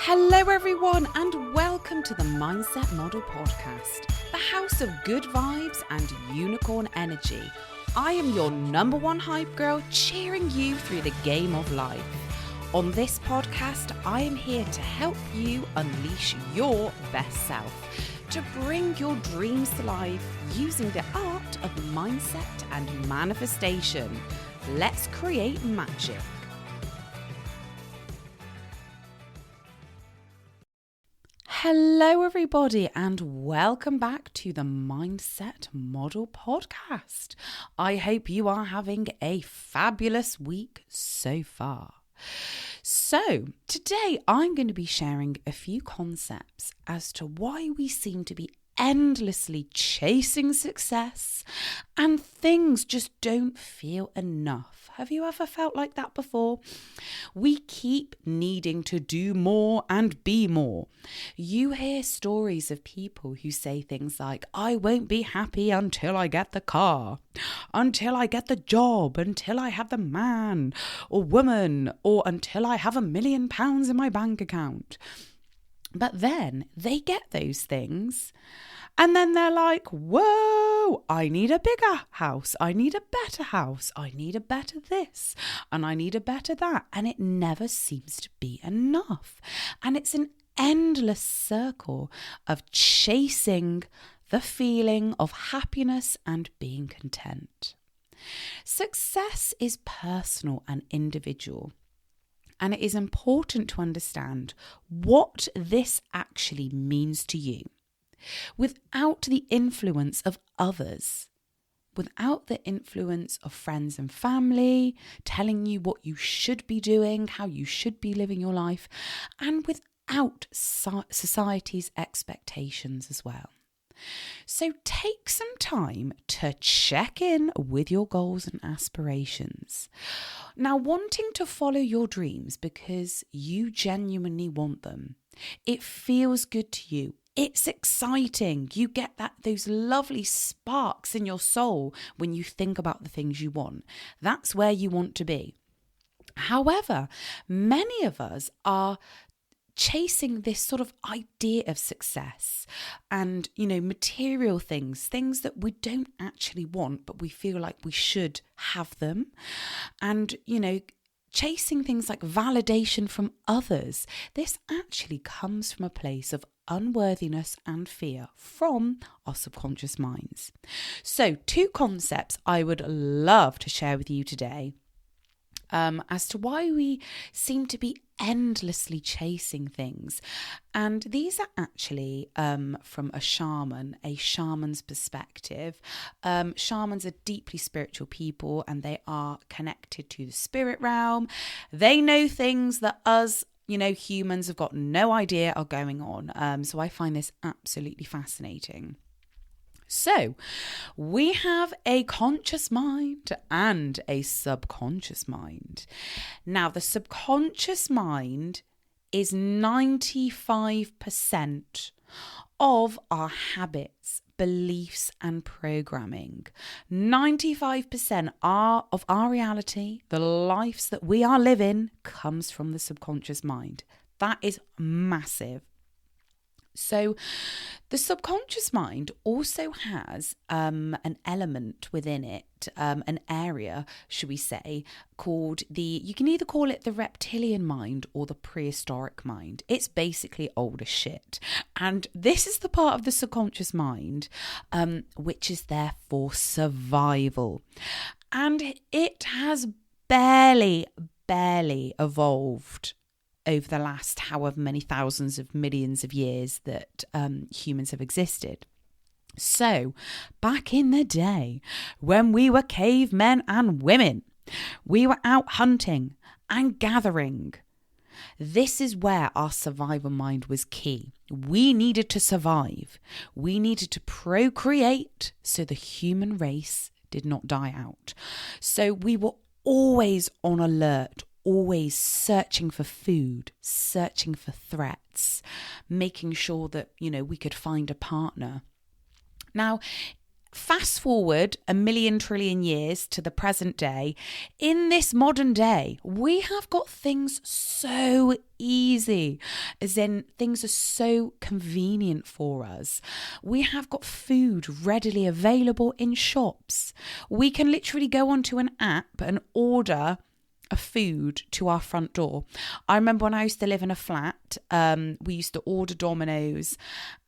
Hello everyone and welcome to the Mindset Model Podcast, the house of good vibes and unicorn energy. I am your number one hype girl cheering you through the game of life. On this podcast, I am here to help you unleash your best self, to bring your dreams to life using the art of mindset and manifestation. Let's create magic. Hello everybody and welcome back to the Mindset Model Podcast. I hope you are having a fabulous week so far. So today I'm going to be sharing a few concepts as to why we seem to be endlessly chasing success and things just don't feel enough. Have you ever felt like that before? We keep needing to do more and be more. You hear stories of people who say things like, I won't be happy until I get the car, until I get the job, until I have the man or woman, or until I have £1 million in my bank account. But then they get those things and then they're like, whoa, I need a bigger house. I need a better house. I need a better this and I need a better that. And it never seems to be enough. And it's an endless circle of chasing the feeling of happiness and being content. Success is personal and individual. And it is important to understand what this actually means to you without the influence of others, without the influence of friends and family telling you what you should be doing, how you should be living your life, and without society's expectations as well. So take some time to check in with your goals and aspirations. Now, wanting to follow your dreams because you genuinely want them, it feels good to you. It's exciting. You get those lovely sparks in your soul when you think about the things you want. That's where you want to be. However, many of us are chasing this sort of idea of success and, material things that we don't actually want, but we feel like we should have them. And, chasing things like validation from others. This actually comes from a place of unworthiness and fear from our subconscious minds. So 2 concepts I would love to share with you today as to why we seem to be endlessly chasing things. And these are actually from a shaman's perspective. Shamans are deeply spiritual people and they are connected to the spirit realm. They know things that us, humans have got no idea are going on. So I find this absolutely fascinating. So we have a conscious mind and a subconscious mind. Now, the subconscious mind is 95% of our habits, beliefs and programming. 95% of our reality, the lives that we are living, comes from the subconscious mind. That is massive. So the subconscious mind also has an element within it, an area, should we say, called you can either call it the reptilian mind or the prehistoric mind. It's basically old as shit. And this is the part of the subconscious mind which is there for survival. And it has barely evolved over the last however many thousands of millions of years that humans have existed. So, back in the day, when we were cavemen and women, we were out hunting and gathering. This is where our survival mind was key. We needed to survive. We needed to procreate so the human race did not die out. So we were always on alert, always searching for food, searching for threats, making sure that, we could find a partner. Now, Fast forward a million trillion years to the present day. In this modern day, we have got things so easy, as in things are so convenient for us. We have got food readily available in shops. We can literally go onto an app and order a food to our front door. I remember when I used to live in a flat, we used to order Domino's,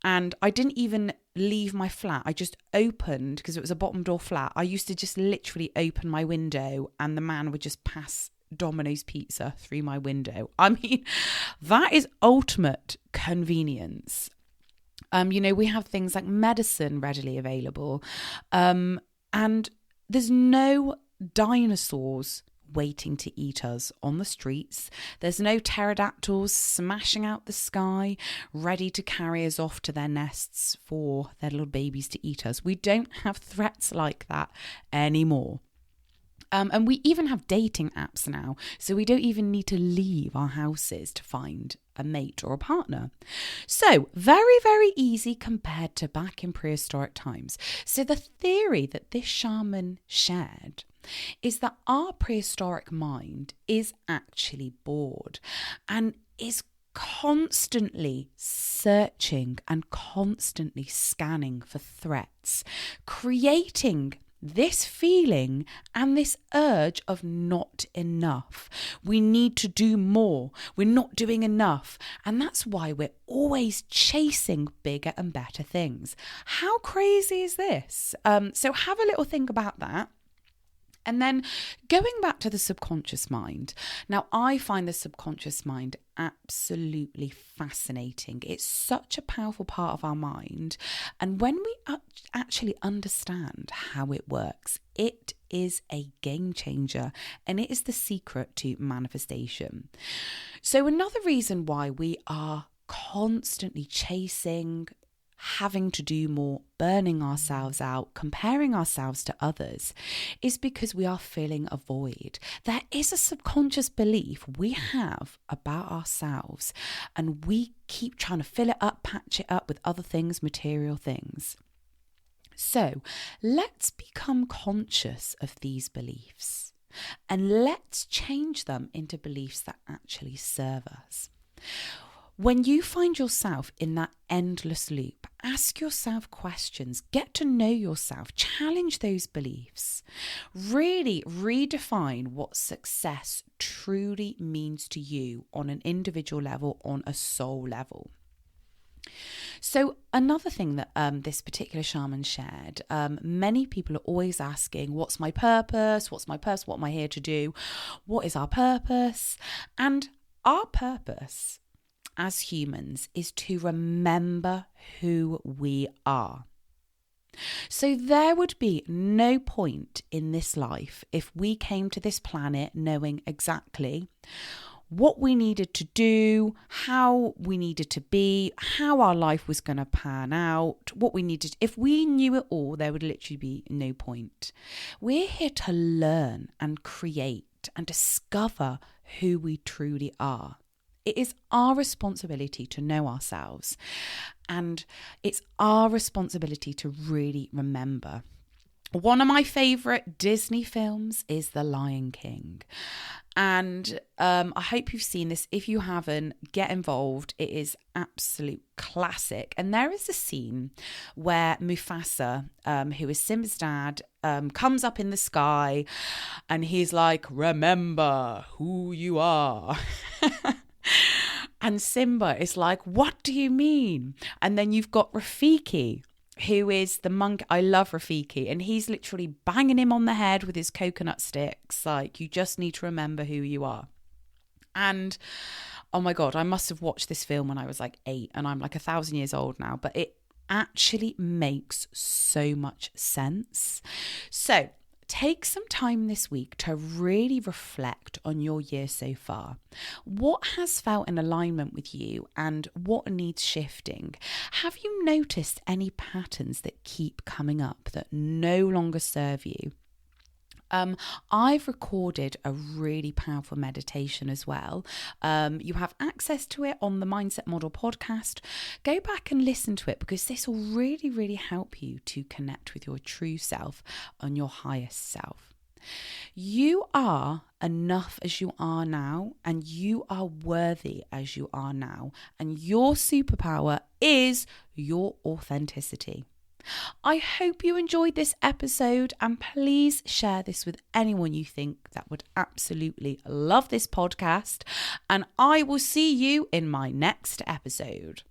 and I didn't even leave my flat. I just opened, because it was a bottom door flat. I used to just literally open my window and the man would just pass Domino's pizza through my window. I mean, that is ultimate convenience. We have things like medicine readily available, and there's no dinosaurs waiting to eat us on the streets. There's no pterodactyls smashing out the sky, ready to carry us off to their nests for their little babies to eat us. We don't have threats like that anymore. And we even have dating apps now, so we don't even need to leave our houses to find a mate or a partner. So very, very easy compared to back in prehistoric times. So the theory that this shaman shared is that our prehistoric mind is actually bored and is constantly searching and constantly scanning for threats, creating this feeling and this urge of not enough. We need to do more. We're not doing enough. And that's why we're always chasing bigger and better things. How crazy is this? So have a little think about that. And then going back to the subconscious mind. Now, I find the subconscious mind absolutely fascinating. It's such a powerful part of our mind. And when we actually understand how it works, it is a game changer, and it is the secret to manifestation. So another reason why we are constantly chasing, having to do more, burning ourselves out, comparing ourselves to others, is because we are filling a void. There is a subconscious belief we have about ourselves, and we keep trying to fill it up, patch it up with other things, material things. So let's become conscious of these beliefs, and let's change them into beliefs that actually serve us. When you find yourself in that endless loop, ask yourself questions, get to know yourself, challenge those beliefs, really redefine what success truly means to you on an individual level, on a soul level. So another thing that this particular shaman shared, many people are always asking, what's my purpose? What's my purpose? What am I here to do? What is our purpose? And our purpose as humans is to remember who we are. So there would be no point in this life if we came to this planet knowing exactly what we needed to do, how we needed to be, how our life was going to pan out, what we needed. If we knew it all, there would literally be no point. We're here to learn and create and discover who we truly are. It is our responsibility to know ourselves, and it's our responsibility to really remember. One of my favourite Disney films is The Lion King. And I hope you've seen this. If you haven't, get involved. It is absolute classic. And there is a scene where Mufasa, who is Simba's dad, comes up in the sky and he's like, remember who you are. And Simba is like, what do you mean? And then you've got Rafiki, who is the monk. I love Rafiki, and he's literally banging him on the head with his coconut sticks, like, you just need to remember who you are. And oh my God, I must have watched this film when I was like 8, and I'm like 1,000 years old now, but it actually makes so much sense. So take some time this week to really reflect on your year so far. What has felt in alignment with you and what needs shifting? Have you noticed any patterns that keep coming up that no longer serve you? I've recorded a really powerful meditation as well. You have access to it on the Mindset Model podcast. Go back and listen to it because this will really, really help you to connect with your true self and your highest self. You are enough as you are now, and you are worthy as you are now, and your superpower is your authenticity. I hope you enjoyed this episode, and please share this with anyone you think that would absolutely love this podcast, and I will see you in my next episode.